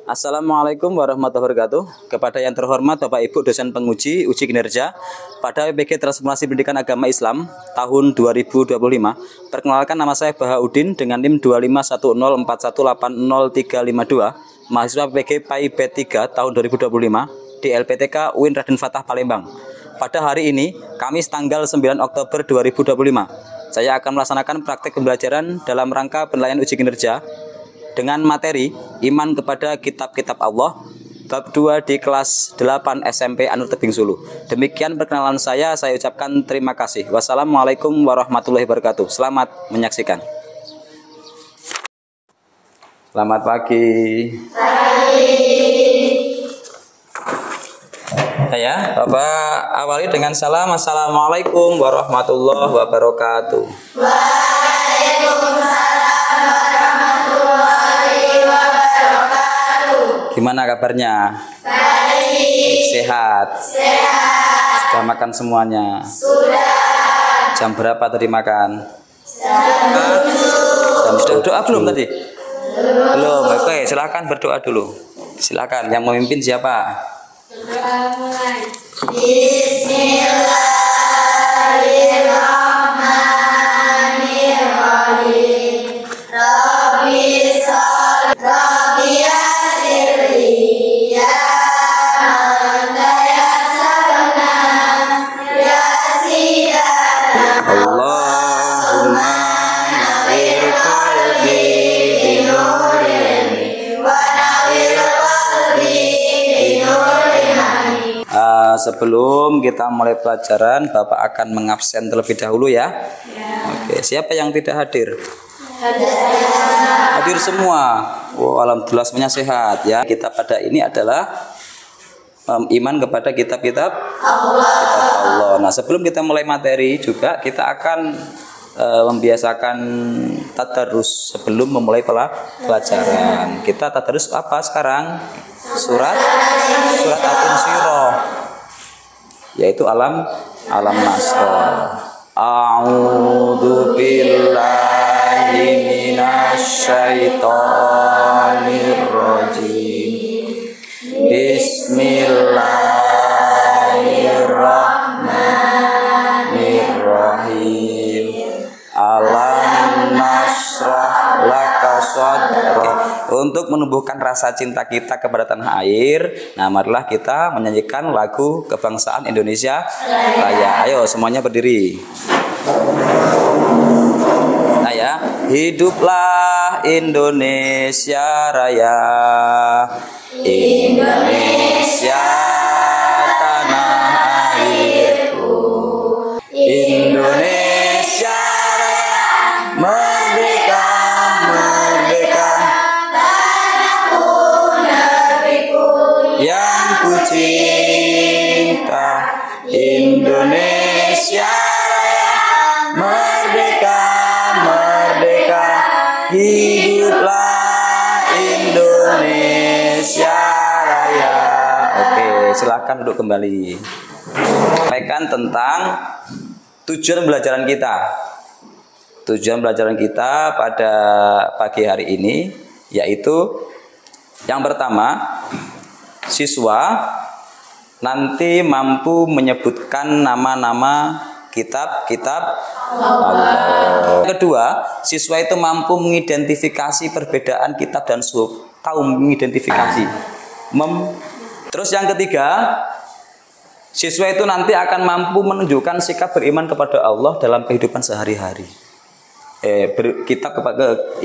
Assalamualaikum warahmatullahi wabarakatuh. Kepada yang terhormat Bapak Ibu dosen penguji uji kinerja pada WPG Transformasi Pendidikan Agama Islam tahun 2025. Perkenalkan, nama saya Bahaudin dengan NIM 25104180352, mahasiswa WPG PAI B3 tahun 2025 di LPTK UIN Raden Fatah Palembang. Pada hari ini, Kamis tanggal 9 Oktober 2025, saya akan melaksanakan praktek pembelajaran dalam rangka penilaian uji kinerja dengan materi iman kepada kitab-kitab Allah, bab 2 di kelas 8 SMP Anur Tebing Sulu. Demikian perkenalan saya ucapkan terima kasih. Wassalamualaikum warahmatullahi wabarakatuh. Selamat menyaksikan. Selamat pagi. Ya, Bapak awali dengan salam. Assalamualaikum warahmatullahi wabarakatuh. Gimana kabarnya? Baik. Sehat? Sehat. Sudah makan semuanya? Sudah. Jam berapa tadi makan? Jam 7. Doa belum tadi? Belum. Oke, silakan berdoa dulu. Silakan. Yang memimpin siapa? Bismillahirrahmanirrahim. Sebelum kita mulai pelajaran, Bapak akan mengabsen terlebih dahulu ya. Oke, siapa yang tidak hadir? Hadir semua. Oh, alhamdulillah semuanya sehat ya. Kita pada ini adalah iman kepada kitab-kitab Allah. Nah, sebelum kita mulai materi juga kita akan membiasakan tadarus sebelum memulai pelajaran. Kita tadarus apa sekarang? Surat Al-Insyirah, yaitu alam nasr. A'udzu billahi minasyaitonir rajim. Bismillahirrahmanirrahim. Alam nasrah laka sadrak. Untuk menumbuhkan rasa cinta kita kepada tanah air, nah marilah kita menyanyikan lagu kebangsaan Indonesia Raya. Ayo semuanya berdiri. Nah ya, hiduplah Indonesia Raya. Indonesia tanah airku. Indonesia Raya, merdeka, merdeka. Tanahku, negeriku yang ku cinta. Indonesia Raya, merdeka, merdeka. Hiduplah Indonesia Raya. Oke, silakan duduk kembali. Sampaikan tentang tujuan pembelajaran kita. Tujuan pembelajaran kita pada pagi hari ini yaitu yang pertama, siswa nanti mampu menyebutkan nama-nama kitab-kitab Allah. Yang kedua, siswa itu mampu mengidentifikasi perbedaan kitab dan suhuf, tahu mengidentifikasi. Terus yang ketiga, siswa itu nanti akan mampu menunjukkan sikap beriman kepada Allah dalam kehidupan sehari-hari.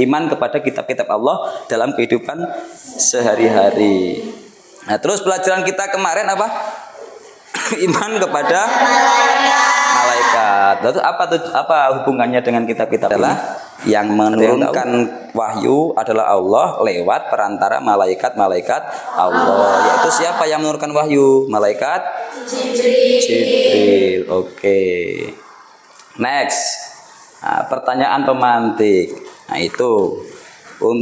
Iman kepada kitab-kitab Allah dalam kehidupan sehari-hari. Nah, terus pelajaran kita kemarin apa? Iman kepada malaikat. Lalu apa hubungannya dengan kitab-kitab? Adalah yang menurunkan wahyu adalah Allah lewat perantara malaikat-malaikat Allah. Yaitu siapa yang menurunkan wahyu? Malaikat Jibril. Oke. Next. Nah, pertanyaan pemantik. Nah, itu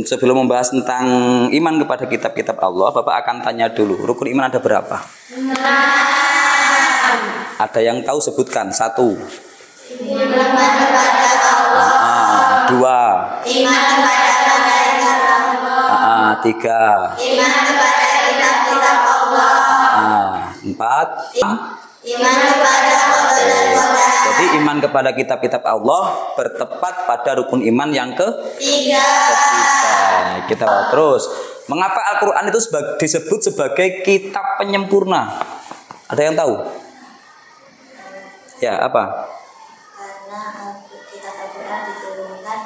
sebelum membahas tentang iman kepada kitab-kitab Allah, Bapak akan tanya dulu, rukun iman ada berapa? 6. Ada yang tahu sebutkan? 1. Iman kepada Allah. 2. Iman kepada malaikat Allah. 3. Iman kepada kitab-kitab Allah. Nah, 4. Iman kepada qada dan qadar. Jadi iman kepada kitab-kitab Allah bertepat pada rukun iman yang ketiga. Kita terus, mengapa Al-Qur'an itu disebut sebagai kitab penyempurna? Ada yang tahu? Ya, apa? Karena kitab Al-Qur'an diturunkan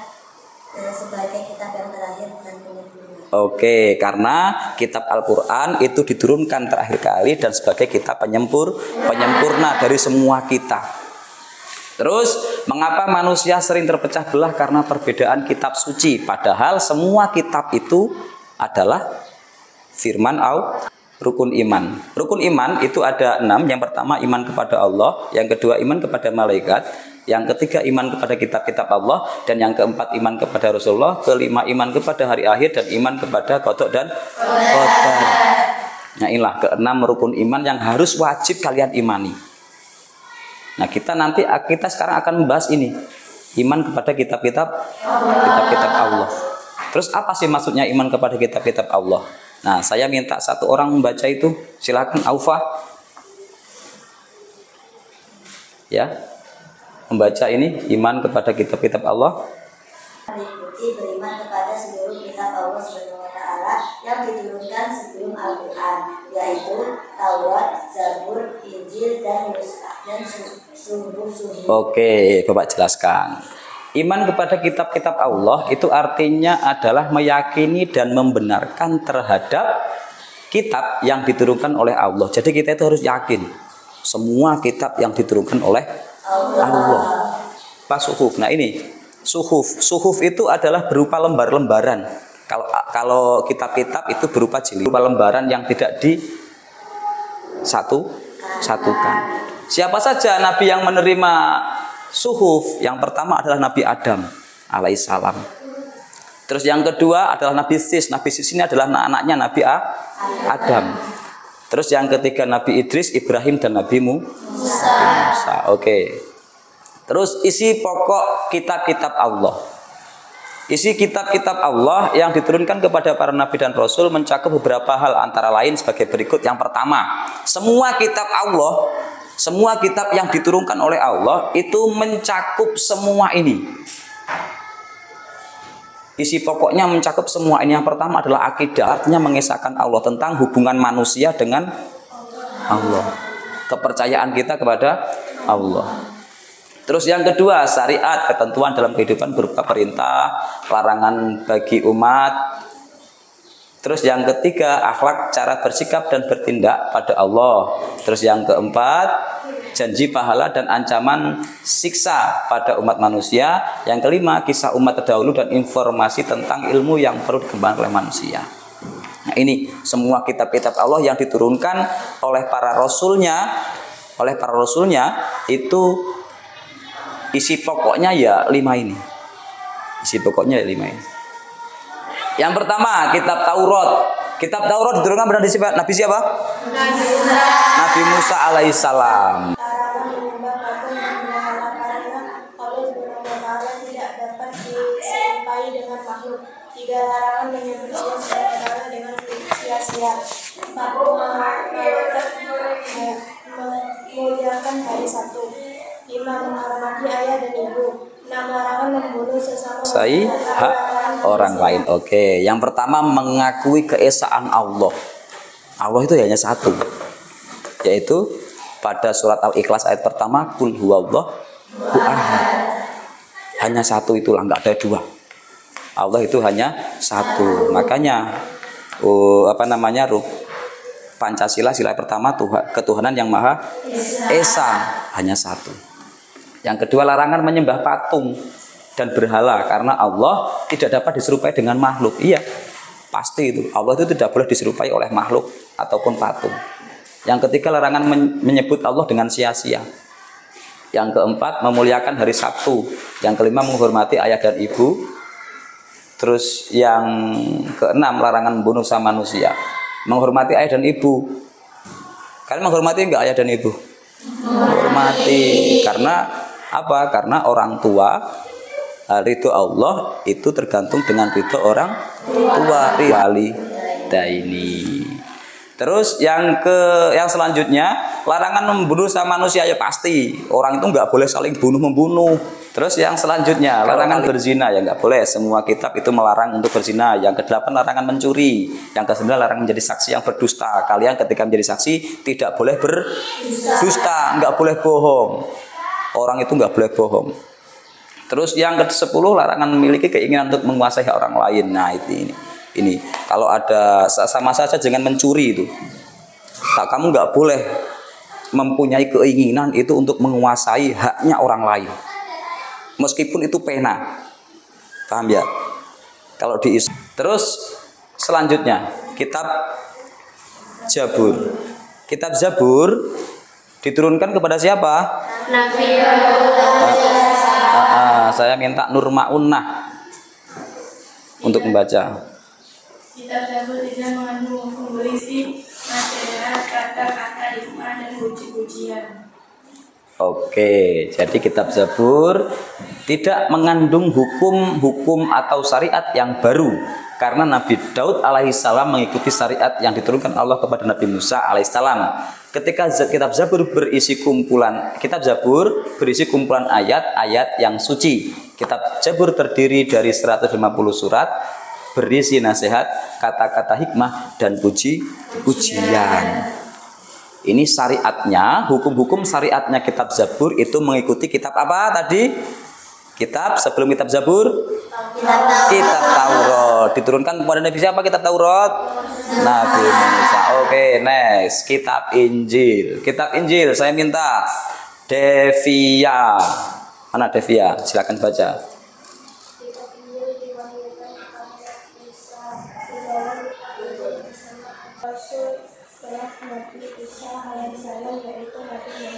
sebagai kitab yang terakhir dan penyempurna. Oke, karena kitab Al-Qur'an itu diturunkan terakhir kali dan sebagai kitab penyempurna dari semua kitab. Terus, mengapa manusia sering terpecah belah? Karena perbedaan kitab suci. Padahal semua kitab itu adalah firman Allah. Rukun iman. Rukun iman itu ada 6. Yang pertama iman kepada Allah, yang kedua iman kepada malaikat, yang ketiga iman kepada kitab-kitab Allah, dan yang keempat iman kepada Rasulullah, kelima iman kepada hari akhir, dan iman kepada qada dan qadar. Nah, inilah keenam rukun iman yang harus wajib kalian imani. Nah, kita sekarang akan membahas ini. Iman kepada kitab-kitab Allah. Terus apa sih maksudnya iman kepada kitab-kitab Allah? Nah, saya minta satu orang membaca itu. Silakan Aufa. Ya. Membaca ini iman kepada kitab-kitab Allah. Meliputi beriman kepada seluruh kitab Allah SWT yang diturunkan sebelum Al-Qur'an, yaitu Taurat, Zabur, Injil, dan Suhuf. Oke, Bapak jelaskan. Iman kepada kitab-kitab Allah itu artinya adalah meyakini dan membenarkan terhadap kitab yang diturunkan oleh Allah. Jadi kita itu harus yakin semua kitab yang diturunkan oleh Allah. Pas suhuf. Nah, ini suhuf itu adalah berupa lembar-lembaran. Kalau kitab-kitab itu berupa jilid, berupa lembaran yang tidak disatukan. Siapa saja nabi yang menerima suhuf? Yang pertama adalah Nabi Adam alaihissalam. Terus yang kedua adalah Nabi Sis. Nabi Sis ini adalah anaknya Nabi Adam. Terus yang ketiga Nabi Idris, Ibrahim, dan Nabi Musa. Oke. Terus isi pokok kitab-kitab Allah. Isi kitab-kitab Allah yang diturunkan kepada para nabi dan rasul mencakup beberapa hal, antara lain sebagai berikut. Yang pertama, semua kitab Allah, semua kitab yang diturunkan oleh Allah itu mencakup semua ini. Isi pokoknya mencakup semua ini. Yang pertama adalah akidah, artinya mengesahkan Allah, tentang hubungan manusia dengan Allah, kepercayaan kita kepada Allah. Terus yang kedua, syariat, ketentuan dalam kehidupan berupa perintah, larangan bagi umat. Terus yang ketiga, akhlak, cara bersikap dan bertindak pada Allah. Terus yang keempat, janji pahala dan ancaman siksa pada umat manusia. Yang kelima, kisah umat terdahulu dan informasi tentang ilmu yang perlu dikembangkan oleh manusia. Nah, ini semua kitab-kitab Allah yang diturunkan oleh para rasulnya. Itu isi pokoknya ya 5 ini. Isi pokoknya ya 5 ini. Yang pertama, kitab Taurat. Kitab Taurat diturunkan pada Nabi siapa? Nabi Musa alaihissalam. Larangan menyembah patung dan berhala karena Allah SWT tidak dapat diserupai dengan makhluk. 3. Larangan menyembah SWT dengan sia-sia. 4. Memuliakan hari Sabtu. 5. Menghormati ayah dan ibu. 6. Larangan membunuh sesama orang lain. Oke, yang pertama mengakui keesaan Allah. Allah itu hanya satu, yaitu pada surat Al-Ikhlas ayat pertama, Qul huwallahu ahad. Hanya satu, itulah, nggak ada dua. Allah itu hanya satu. Makanya Pancasila, sila pertama, ketuhanan yang Maha Esa, hanya satu. Yang kedua, larangan menyembah patung dan berhala, karena Allah tidak dapat diserupai dengan makhluk. Iya, pasti itu. Allah itu tidak boleh diserupai oleh makhluk ataupun patung. Yang ketiga, larangan menyebut Allah dengan sia-sia. Yang keempat, memuliakan hari Sabtu. Yang kelima, menghormati ayah dan ibu. Terus yang keenam, larangan membunuh sama manusia. Menghormati ayah dan ibu. Kalian menghormati enggak ayah dan ibu? Menghormati. Karena apa? Karena orang tua, ridho Allah itu tergantung dengan ridho orang tua walidaini. Terus yang selanjutnya, larangan membunuh sama manusia ya pasti. Orang itu nggak boleh saling bunuh-membunuh. Terus yang selanjutnya, larangan berzina ya nggak boleh. Semua kitab itu melarang untuk berzina. Yang ke-8 larangan mencuri. Yang ke-9 larangan menjadi saksi yang berdusta. Kalian ketika menjadi saksi tidak boleh berdusta, nggak boleh bohong. Orang itu nggak boleh bohong. Terus yang ke-10 larangan memiliki keinginan untuk menguasai hak orang lain. Nah ini kalau ada sama saja jangan mencuri itu. Kamu nggak boleh mempunyai keinginan itu untuk menguasai haknya orang lain, meskipun itu pena. Paham ya? Kalau terus selanjutnya kitab Zabur. Kitab Zabur diturunkan kepada siapa? Nabi. Saya minta Nur Ma'unah untuk membaca. Kitab Zabur tidak mengandung hukum berisi nasihat, kata-kata hikmah dan puji-pujian. Oke, jadi kitab Zabur tidak mengandung hukum-hukum atau syariat yang baru, karena Nabi Daud alaihissalam mengikuti syariat yang diturunkan Allah kepada Nabi Musa alaihissalam. Ketika kitab Zabur berisi kumpulan ayat-ayat yang suci. Kitab Zabur terdiri dari 150 surat berisi nasihat, kata-kata hikmah dan puji-pujian. Ini syariatnya, hukum-hukum syariatnya kitab Zabur itu mengikuti kitab apa tadi? Sebelum kitab Zabur? Kitab Taurat. Diturunkan kepada Nabi siapa kitab Taurat? Nabi Musa. Oke, next. Kitab Injil. Kitab Injil saya minta Devia. Mana Devia? Silakan baca.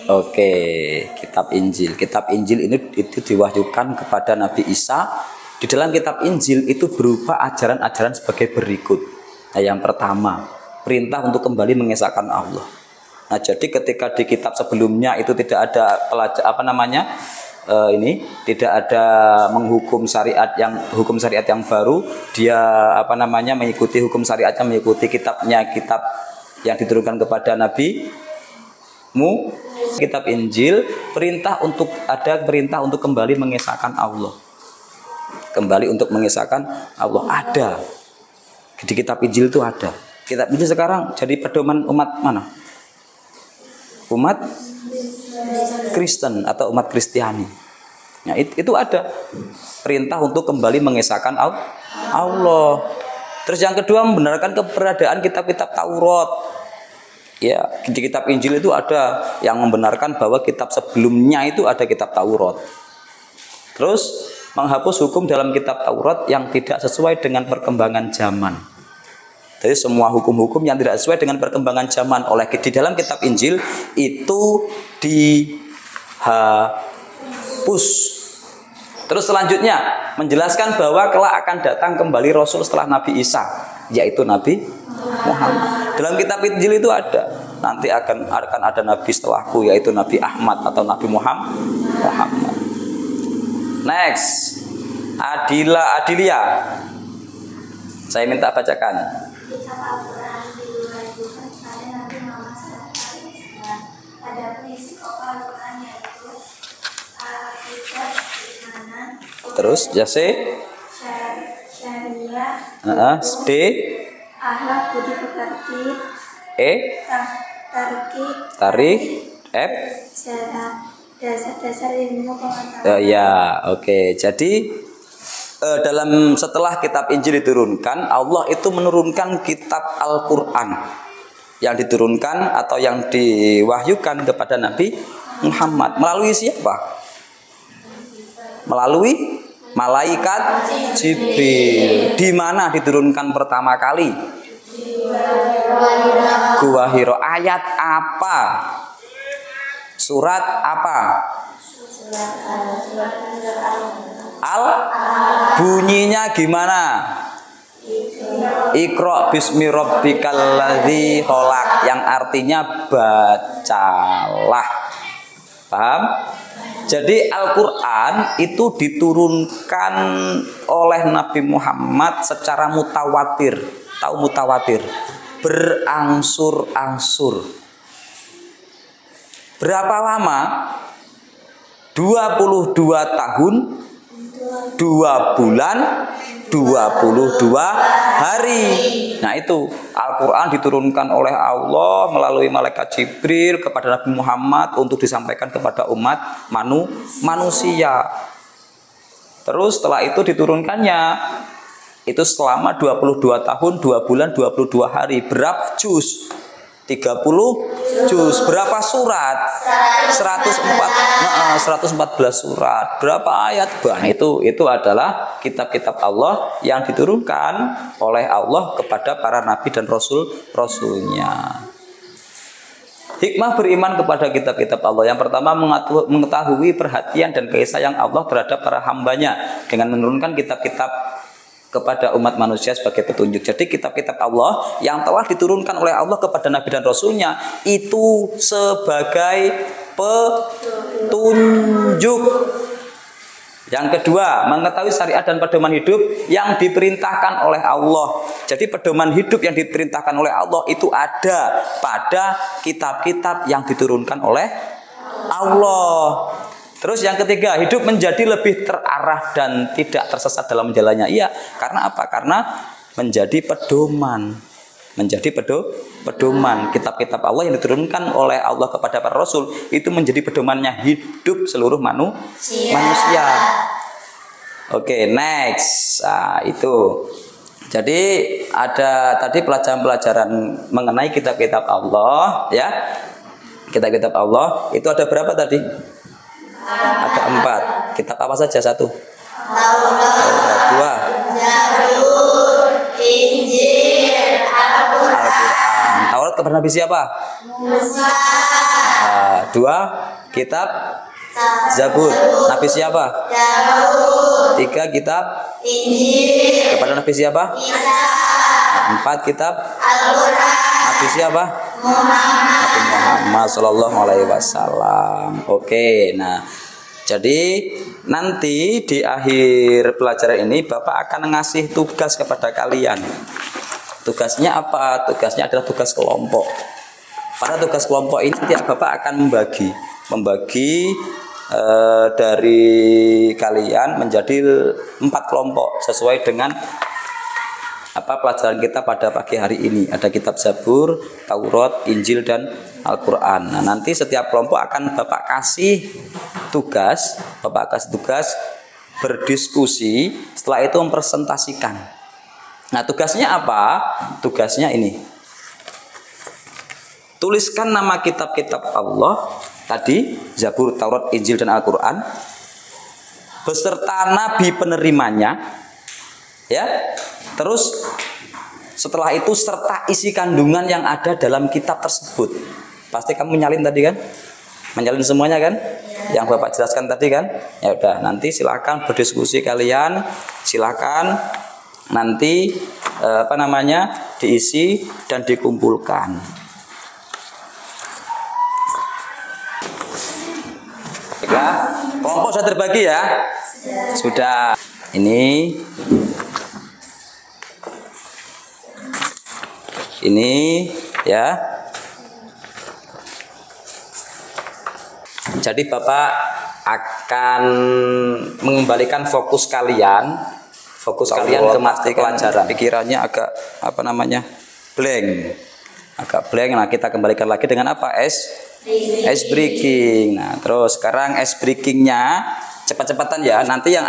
Oke, kitab Injil. Kitab Injil ini itu diwahyukan kepada Nabi Isa. Di dalam kitab Injil itu berupa ajaran-ajaran sebagai berikut. Nah, yang pertama, perintah untuk kembali mengesahkan Allah. Nah, jadi ketika di kitab sebelumnya itu tidak ada tidak ada menghukum hukum syariat yang baru. Dia mengikuti hukum syariatnya, mengikuti kitab yang diturunkan kepada Nabi kitab Injil perintah untuk kembali mengesahkan Allah. Kembali untuk mengesahkan Allah ada. Di kitab Injil itu ada. Kitab Injil sekarang jadi pedoman umat mana? Umat Kristen atau umat Kristiani. Nah, itu ada perintah untuk kembali mengesahkan Allah. Terus yang kedua membenarkan keberadaan kitab-kitab Taurat. Ya, di kitab Injil itu ada yang membenarkan bahwa kitab sebelumnya itu ada kitab Taurat. Terus menghapus hukum dalam kitab Taurat yang tidak sesuai dengan perkembangan zaman. Jadi semua hukum-hukum yang tidak sesuai dengan perkembangan zaman di dalam kitab Injil itu dihapus. Terus selanjutnya menjelaskan bahwa kelak akan datang kembali Rasul setelah Nabi Isa, yaitu Nabi Muhammad. Dalam kitab Injil itu ada. Nanti akan ada Nabi setelahku, yaitu Nabi Ahmad atau Nabi Muhammad. Next, Adilia. Saya minta bacakan. Terus jase syariah D akhlak budi pekerti tarik F dasar ilmu pengetahuan. Ya, oke. Jadi setelah kitab Injil diturunkan, Allah itu menurunkan kitab Al-Quran yang diturunkan atau yang diwahyukan kepada Nabi Muhammad melalui siapa? Melalui malaikat Jibril. Di mana diturunkan pertama kali? Gua Hiro. Ayat apa? Surat apa? Bunyinya gimana? Iqra bismi rabbikal ladzi khalaq, yang artinya bacalah. Paham? Jadi Al-Quran itu diturunkan oleh Nabi Muhammad secara mutawatir. Tahu mutawatir? Berangsur-angsur. Berapa lama? 22 tahun, 2 bulan, 22 hari. Nah itu Al-Quran diturunkan oleh Allah melalui malaikat Jibril kepada Nabi Muhammad untuk disampaikan kepada umat manusia. Terus setelah itu diturunkannya itu selama 22 tahun, 2 bulan, 22 hari. Berapa juz? 30 juz. Berapa surat? 114 surat. Berapa ayat? Bah, itu adalah kitab-kitab Allah yang diturunkan oleh Allah kepada para nabi dan rasulnya. Hikmah beriman kepada kitab-kitab Allah. Yang pertama, mengetahui perhatian dan kasih sayang Allah terhadap para hambanya dengan menurunkan kitab-kitab kepada umat manusia sebagai petunjuk. Jadi kitab-kitab Allah yang telah diturunkan oleh Allah kepada Nabi dan Rasulnya itu sebagai petunjuk. Yang kedua, mengetahui syariat dan pedoman hidup yang diperintahkan oleh Allah. Jadi pedoman hidup yang diperintahkan oleh Allah itu ada pada kitab-kitab yang diturunkan oleh Allah. Terus yang ketiga, hidup menjadi lebih terarah dan tidak tersesat dalam jalannya. Iya, karena apa? Karena menjadi pedoman. Menjadi pedoman. Kitab-kitab Allah yang diturunkan oleh Allah kepada para rasul itu menjadi pedomannya hidup seluruh manusia. Oke, next. Nah, itu. Jadi ada tadi pelajaran-pelajaran mengenai kitab-kitab Allah, ya. Kitab-kitab Allah itu ada berapa tadi? Ada 4. Kitab apa saja? 1. Taurat. 2. Zabur, Injil, Al-Quran. Taurat kepada Nabi siapa? Musa. 2. Kitab Zabur. Nabi siapa? Daud. 3. Kitab Injil. kepada Nabi siapa? Isa. 4. Kitab Al-Quran. Nabi siapa? Muhammad sallallahu alaihi wasallam. Oke, nah jadi nanti di akhir pelajaran ini Bapak akan ngasih tugas kepada kalian. Tugasnya apa? Tugasnya adalah tugas kelompok. Pada tugas kelompok ini nanti Bapak akan membagi dari kalian menjadi 4 kelompok sesuai dengan apa pelajaran kita pada pagi hari ini. Ada kitab Zabur, Taurat, Injil, dan Al-Quran. Nah, nanti setiap kelompok akan Bapak kasih tugas berdiskusi, setelah itu mempresentasikan. Nah, tugasnya apa? Tugasnya ini. Tuliskan nama kitab-kitab Allah tadi, Zabur, Taurat, Injil, dan Al-Quran beserta nabi penerimanya, ya. Terus setelah itu serta isi kandungan yang ada dalam kitab tersebut. Pasti kamu menyalin tadi kan? Menyalin semuanya kan? Yang Bapak jelaskan tadi kan? Ya udah, nanti silakan berdiskusi kalian. Silakan nanti diisi dan dikumpulkan. Ya, kelompok sudah terbagi ya? Sudah. Ini ya. Jadi Bapak akan mengembalikan fokus kalian ke mata pelajaran. Pikirannya agak blank. Nah, kita kembalikan lagi dengan apa? Ice breaking. Nah, terus sekarang ice breakingnya cepat-cepatan ya. Nanti yang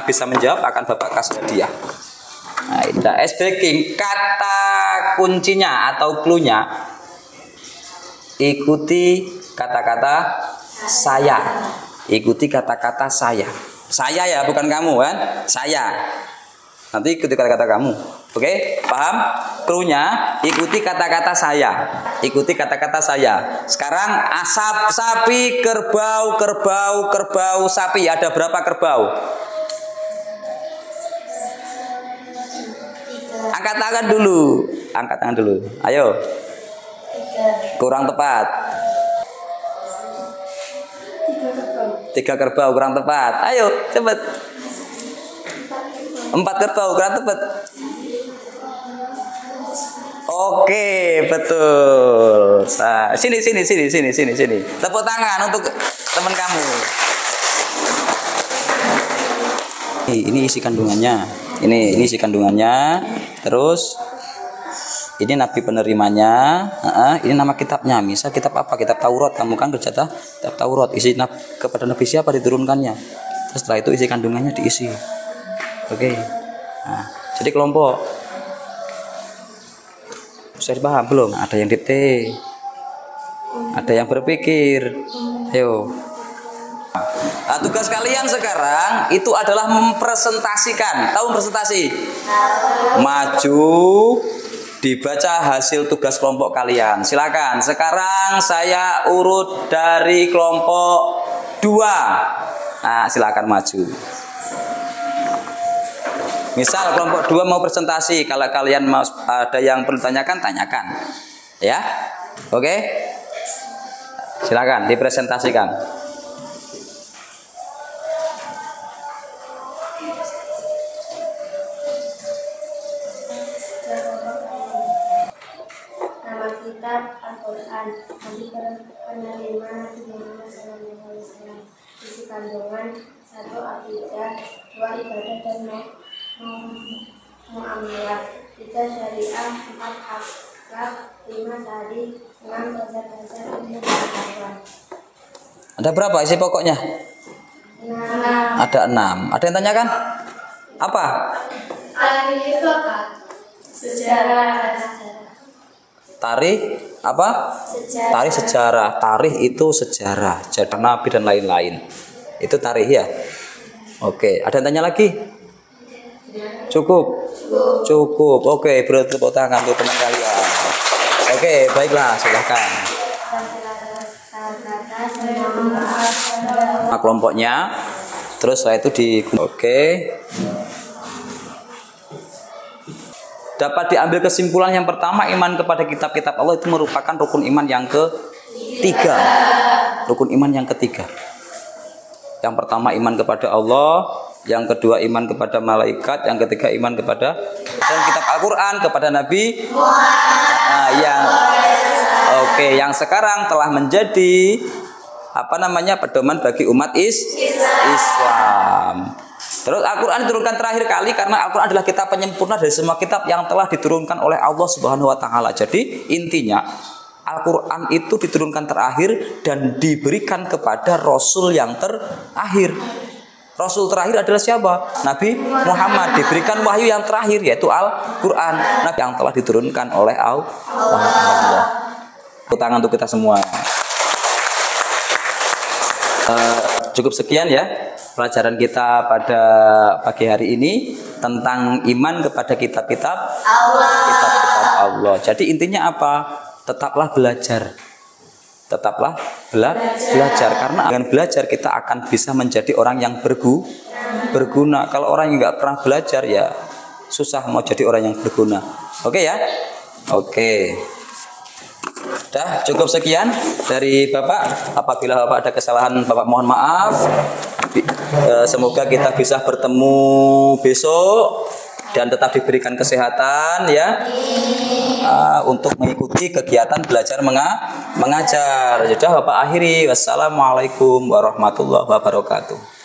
bisa menjawab akan Bapak kasih hadiah. Nah, itu ice breaking. Kata kuncinya atau clue-nya, ikuti kata-kata saya. Ikuti kata-kata saya. Saya ya, bukan kamu kan? Saya. Nanti ikuti kata-kata kamu. Oke, paham? Clue-nya, ikuti kata-kata saya. Ikuti kata-kata saya. Sekarang asap, sapi, kerbau, sapi. Ada berapa kerbau? Angkat tangan dulu. Ayo. Kurang tepat. 3 kerbau kurang tepat. Ayo, cepet. 4 kerbau kurang tepat. Oke, betul. Sini. Tepuk tangan untuk teman kamu. Ini isi kandungannya. Ini isi kandungannya. Terus ini nabi penerimanya. Ini nama kitabnya. Misal kitab apa? Kitab Taurat. Kamu kan berjatah kitab Taurat. Isi kepada nabi siapa diturunkannya. Terus setelah itu isi kandungannya diisi. Oke. Nah, jadi kelompok. Sudah paham belum? Ada yang dikte, ada yang berpikir. Ayo. Nah, tugas kalian sekarang itu adalah mempresentasikan. Tahu presentasi? Maju, dibaca hasil tugas kelompok kalian. Silakan. Sekarang saya urut dari kelompok 2. Nah, silakan maju. Misal kelompok 2 mau presentasi, kalau kalian mau ada yang perlu tanyakan, tanyakan. Ya. Oke? Silakan dipresentasikan. Nama kitab Al-Quran. Nabi penerima Nabi Muhammad SAW. Isi kandungan 1 akidah, 2 ibadah dan muamalah, 3 syariah, 4 akhlak, 5 tadi, 6 dasar-dasar ilmu pengetahuan. Ada berapa isi pokoknya? 6. Ada 6. Ada yang tanyakan? Apa? Itu apa? Sejarah. Tarikh apa? Sejarah. Tarikh sejarah. Tarikh itu sejarah, sejarah Nabi dan lain-lain. Itu tarikh ya. Oke, ada yang tanya lagi? Cukup. Oke, beri tepuk tangan untuk teman kalian. Oke, baiklah, silakan. Nah, kelompoknya. Terus setelah itu oke. Dapat diambil kesimpulan yang pertama, iman kepada kitab-kitab Allah itu merupakan rukun iman yang ketiga. Rukun iman yang ketiga. Yang pertama iman kepada Allah, yang kedua iman kepada malaikat, yang ketiga iman kepada dan kitab Al-Quran, kepada Nabi. Yang sekarang telah menjadi pedoman bagi umat Islam. Terus Al-Quran diturunkan terakhir kali karena Al-Quran adalah kitab penyempurna dari semua kitab yang telah diturunkan oleh Allah Subhanahu wa taala. Jadi intinya Al-Quran itu diturunkan terakhir dan diberikan kepada Rasul yang terakhir. Rasul terakhir adalah siapa? Nabi Muhammad. Diberikan wahyu yang terakhir yaitu Al-Quran, Nabi yang telah diturunkan oleh Allah. Tepuk tangan untuk kita semua. Cukup sekian ya pelajaran kita pada pagi hari ini tentang iman kepada kitab-kitab Allah. Jadi intinya apa? Tetaplah belajar. Tetaplah belajar karena dengan belajar kita akan bisa menjadi orang yang berguna. Kalau orang yang nggak pernah belajar ya susah mau jadi orang yang berguna. Oke ya? Oke. Dah cukup sekian dari Bapak. Apabila Bapak ada kesalahan, Bapak mohon maaf. Semoga kita bisa bertemu besok dan tetap diberikan kesehatan ya untuk mengikuti kegiatan belajar mengajar. Sudah Bapak akhiri. Wassalamualaikum warahmatullahi wabarakatuh.